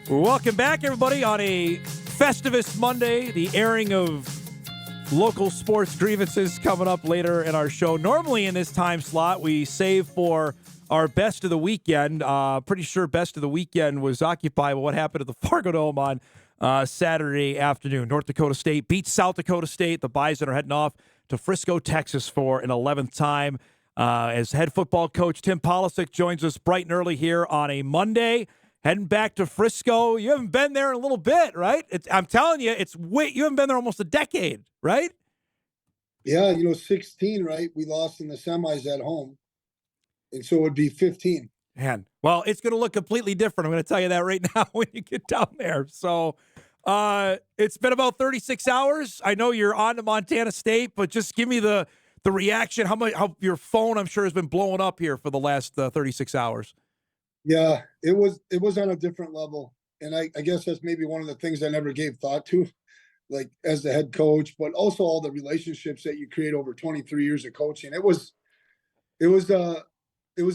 Welcome back, everybody, on a Festivus Monday, the airing of local sports grievances coming up later in our show. Normally in this time slot, we save for our best of the weekend. Pretty sure best of the weekend was occupied with what happened at the Fargo Dome on Saturday afternoon. North Dakota State beats South Dakota State. The Bison are heading off to Frisco, Texas for an 11th time. As head football coach Tim Polasek joins us bright and early here on a Monday. Heading back to Frisco. You haven't been there in a little bit, right? I'm telling you, you haven't been there almost a decade, right? Yeah, 16, right? We lost in the semis at home. And so it would be 15. Man, well, it's going to look completely different. I'm going to tell you that right now when you get down there. So it's been about 36 hours. I know you're on to Montana State, but just give me the reaction. How your phone, I'm sure, has been blowing up here for the last 36 hours. Yeah, it was on a different level. And I guess that's maybe one of the things I never gave thought to, like as the head coach, but also all the relationships that you create over 23 years of coaching. It was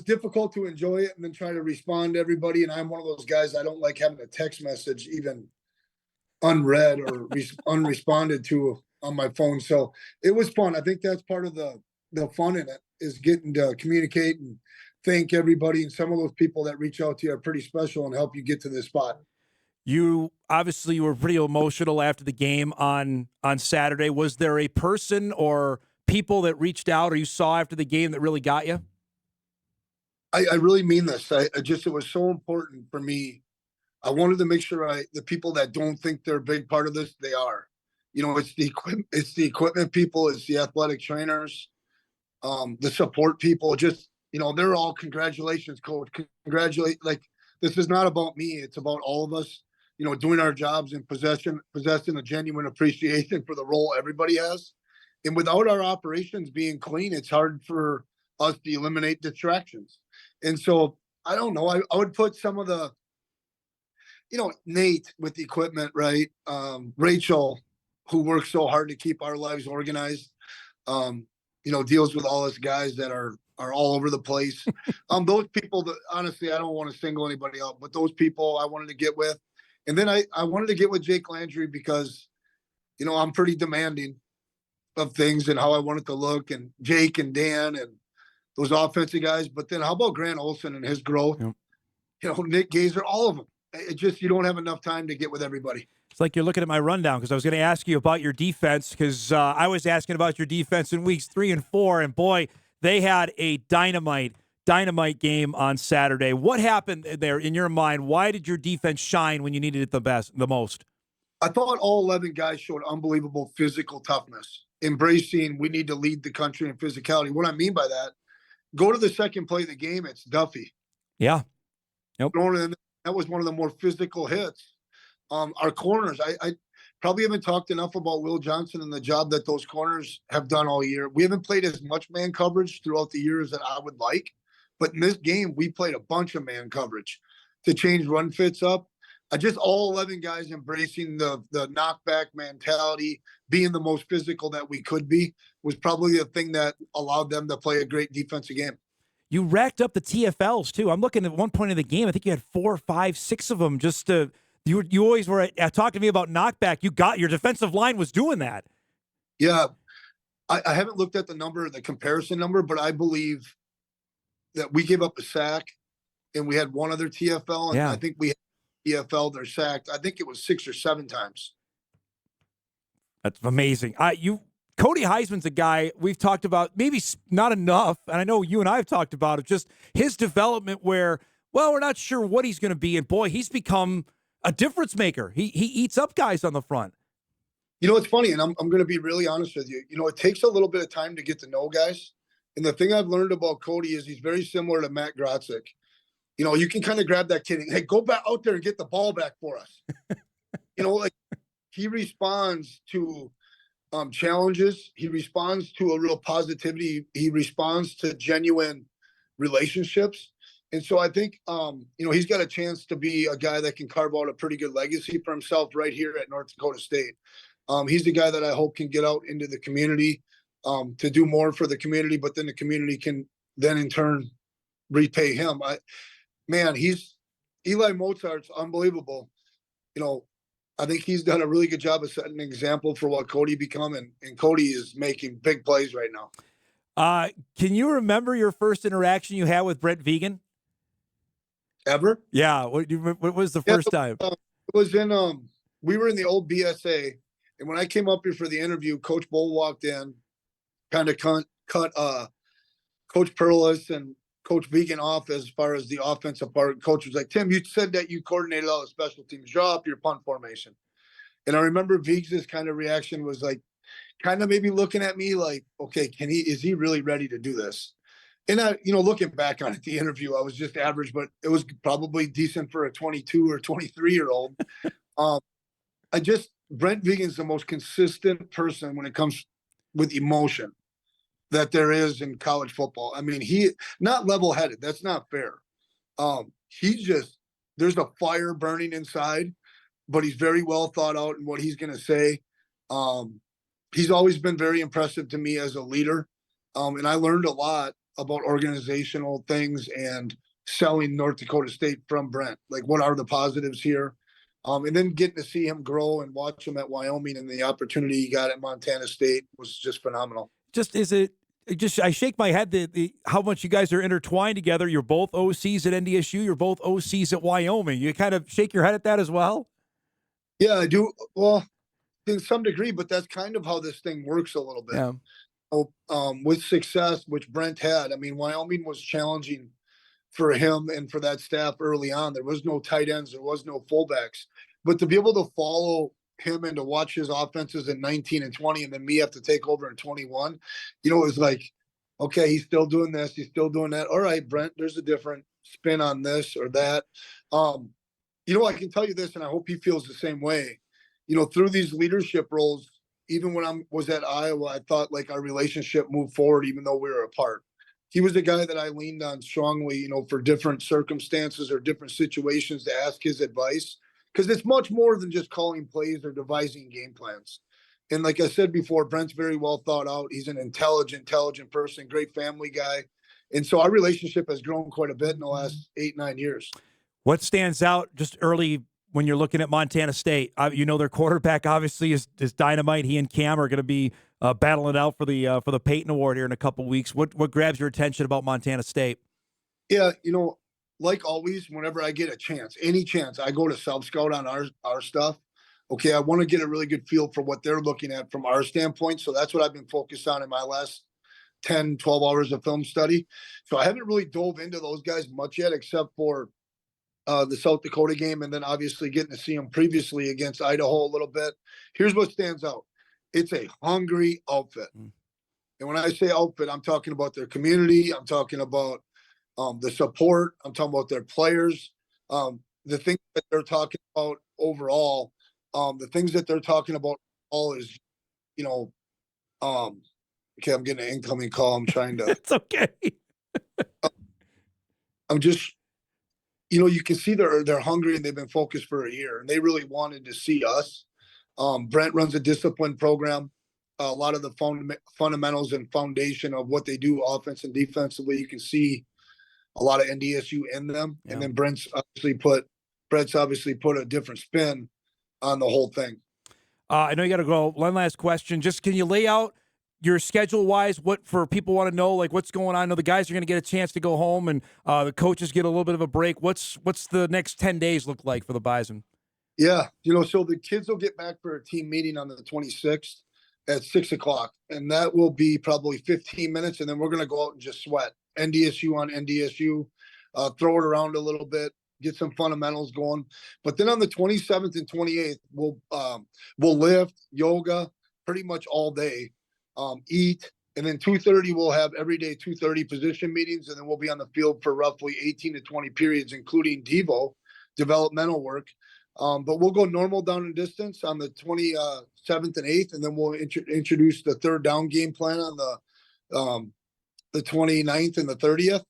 difficult to enjoy it and then try to respond to everybody. And I'm one of those guys, I don't like having a text message even unread or unresponded to on my phone. So it was fun. I think that's part of the fun in it, is getting to communicate and thank everybody. And some of those people that reach out to you are pretty special and help you get to this spot. You obviously were pretty emotional after the game on Saturday. Was there a person or people that reached out or you saw after the game that really got you? I really mean this. It was so important for me. I wanted to make sure the people that don't think they're a big part of this, they are. It's the equipment people, it's the athletic trainers, the support people. Just, they're all, congratulations, coach. This is not about me. It's about all of us, doing our jobs and possessing a genuine appreciation for the role everybody has. And without our operations being clean, it's hard for us to eliminate distractions. And so I don't know. I would put some of the, Nate with the equipment, right? Rachel, who works so hard to keep our lives organized, deals with all us guys that are all over the place. Those people that, honestly, I don't want to single anybody out, but those people I wanted to get with. And then I wanted to get with Jake Landry because, I'm pretty demanding of things and how I want it to look, and Jake and Dan and those offensive guys. But then how about Grant Olson and his growth? Yep. Nick Gazer, all of them. It just, you don't have enough time to get with everybody. It's like you're looking at my rundown, because I was going to ask you about your defense, because I was asking about your defense in weeks 3 and 4, and boy, they had a dynamite game on Saturday. What happened there in your mind? Why did your defense shine when you needed it the most? I thought all 11 guys showed unbelievable physical toughness, embracing we need to lead the country in physicality. What I mean by that, go to the second play of the game, it's Duffy. Yeah. Yep. That was one of the more physical hits. Our corners, I probably haven't talked enough about Will Johnson and the job that those corners have done all year. We haven't played as much man coverage throughout the years that I would like, but in this game, we played a bunch of man coverage to change run fits up. Just all 11 guys embracing the knockback mentality, being the most physical that we could be, was probably the thing that allowed them to play a great defensive game. You racked up the TFLs too. I'm looking at one point in the game. I think you had 4, 5, 6 of them. You always were talking to me about knockback. Your defensive line was doing that. Yeah, I haven't looked at the comparison number, but I believe that we gave up a sack, and we had one other TFL, and I think we had TFL they're sacked. I think it was 6 or 7 times. That's amazing. Cody Heisman's a guy we've talked about, maybe not enough, and I know you and I have talked about it, just his development where, we're not sure what he's going to be, and boy, he's become a difference maker. He eats up guys on the front. It's funny, and I'm going to be really honest with you. It takes a little bit of time to get to know guys, and the thing I've learned about Cody is he's very similar to Matt Grotzik. You can kind of grab that kid and, hey, go back out there and get the ball back for us. He responds to challenges. He responds to a real positivity. He responds to genuine relationships. And so I think, he's got a chance to be a guy that can carve out a pretty good legacy for himself right here at North Dakota State. He's the guy that I hope can get out into the community to do more for the community, but then the community can then in turn repay him. Eli Mozart's unbelievable. you know, I think he's done a really good job of setting an example for what Cody become, and Cody is making big plays right now. Can you remember your first interaction you had with Brent Vegan? Ever? Yeah. What was the Yeah, first time? it was in we were in the old BSA, and when I came up here for the interview, Coach Bull walked in, kind of cut Coach Perlis and Coach Vegan off as far as the offensive part. Coach was like, Tim, you said that you coordinated all the special teams. Draw up your punt formation. And I remember Vig's kind of reaction was like, kind of maybe looking at me like, okay, is he really ready to do this? And I, looking back on it, the interview, I was just average, but it was probably decent for a 22 or 23-year-old. Um, Brent Vegan's the most consistent person when it comes with emotion that there is in college football. I mean, he not level-headed. That's not fair. There's a fire burning inside, but he's very well thought out in what he's going to say. He's always been very impressive to me as a leader. And I learned a lot about organizational things and selling North Dakota State from Brent. Like, what are the positives here? And then getting to see him grow and watch him at Wyoming, and the opportunity he got at Montana State was just phenomenal. I shake my head the how much you guys are intertwined together. You're both OCs at NDSU. You're both OCs at Wyoming. You kind of shake your head at that as well? Yeah, I do. Well, in some degree, but that's kind of how this thing works a little bit. Yeah. With success, which Brent had. I mean, Wyoming was challenging for him and for that staff early on. There was no tight ends. There was no fullbacks. But to be able to follow him and to watch his offenses in 19 and 20, and then me have to take over in 21, it was like, okay, he's still doing this. He's still doing that. All right, Brent, there's a different spin on this or that. I can tell you this, and I hope he feels the same way. Through these leadership roles, even when I was at Iowa, I thought like our relationship moved forward, even though we were apart. He was a guy that I leaned on strongly, for different circumstances or different situations to ask his advice, because it's much more than just calling plays or devising game plans. And like I said before, Brent's very well thought out. He's an intelligent person, great family guy. And so our relationship has grown quite a bit in the last 8-9 years. What stands out just early when you're looking at Montana State? Their quarterback obviously is dynamite. He and Cam are going to be battling it out for the Peyton Award here in a couple weeks. What grabs your attention about Montana State? Yeah, like always, whenever I get any chance, I go to Self Scout on our stuff. Okay, I want to get a really good feel for what they're looking at from our standpoint. So that's what I've been focused on in my last 10, 12 hours of film study. So I haven't really dove into those guys much yet, except for the South Dakota game, and then obviously getting to see them previously against Idaho a little bit. Here's what stands out. It's a hungry outfit. And when I say outfit, I'm talking about their community. I'm talking about the support. I'm talking about their players. The things that they're talking about overall, the things that they're talking about all is, okay, I'm getting an incoming call. I'm trying to. It's okay. I'm just, you can see they're hungry and they've been focused for a year, and they really wanted to see us. Brent runs a discipline program. A lot of the fundamentals and foundation of what they do offense and defensively, you can see a lot of NDSU in them. Yeah. And then Brent's obviously put a different spin on the whole thing. I know you got to go. One last question. Just can you lay out your schedule-wise, what for people want to know, like what's going on? I know the guys are going to get a chance to go home, and the coaches get a little bit of a break. What's the next 10 days look like for the Bison? Yeah, so the kids will get back for a team meeting on the 26th at 6:00, and that will be probably 15 minutes, and then we're going to go out and just sweat NDSU on NDSU, throw it around a little bit, get some fundamentals going. But then on the 27th and 28th, we'll lift, yoga pretty much all day. Eat, and then 2:30 we'll have everyday 2:30 position meetings, and then we'll be on the field for roughly 18 to 20 periods, including Devo developmental work. But we'll go normal down and distance on the 27th and 8th, and then we'll introduce the third down game plan on the 29th and the 30th.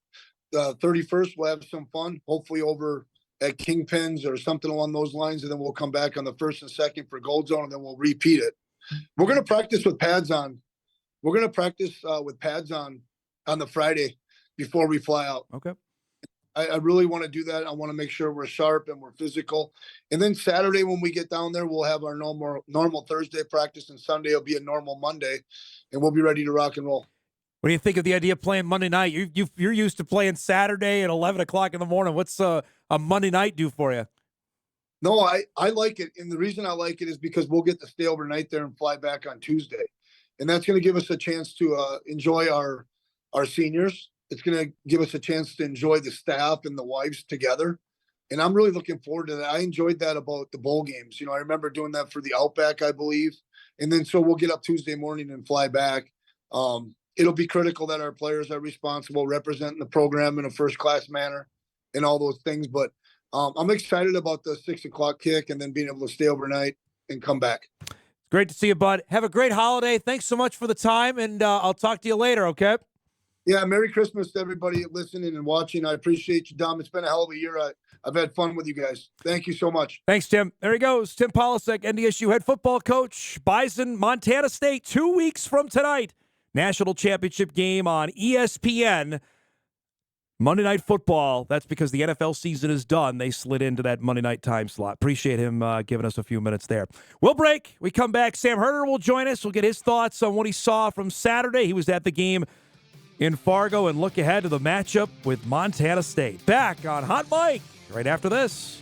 The 31st we'll have some fun, hopefully over at Kingpins or something along those lines, and then we'll come back on the 1st and 2nd for Gold Zone, and then we'll repeat it. We're going to practice with pads on. We're going to practice with pads on the Friday before we fly out. Okay. I really want to do that. I want to make sure we're sharp and we're physical. And then Saturday when we get down there, we'll have our normal Thursday practice, and Sunday will be a normal Monday, and we'll be ready to rock and roll. What do you think of the idea of playing Monday night? You're used to playing Saturday at 11 o'clock in the morning. What's a Monday night do for you? No, I like it. And the reason I like it is because we'll get to stay overnight there and fly back on Tuesday. And that's going to give us a chance to enjoy our seniors. It's going to give us a chance to enjoy the staff and the wives together. And I'm really looking forward to that. I enjoyed that about the bowl games. I remember doing that for the Outback, I believe. And then so we'll get up Tuesday morning and fly back. It'll be critical that our players are responsible, representing the program in a first-class manner and all those things. But I'm excited about the 6 o'clock kick and then being able to stay overnight and come back. Great to see you, bud. Have a great holiday. Thanks so much for the time, and I'll talk to you later, okay? Yeah, Merry Christmas to everybody listening and watching. I appreciate you, Dom. It's been a hell of a year. I've had fun with you guys. Thank you so much. Thanks, Tim. There he goes. Tim Polasek, NDSU head football coach. Bison, Montana State, 2 weeks from tonight. National championship game on ESPN. Monday Night Football. That's because the NFL season is done. They slid into that Monday night time slot. Appreciate him giving us a few minutes there. We'll break. We come back. Sam Herder will join us. We'll get his thoughts on what he saw from Saturday. He was at the game in Fargo, and look ahead to the matchup with Montana State. Back on Hot Mike right after this.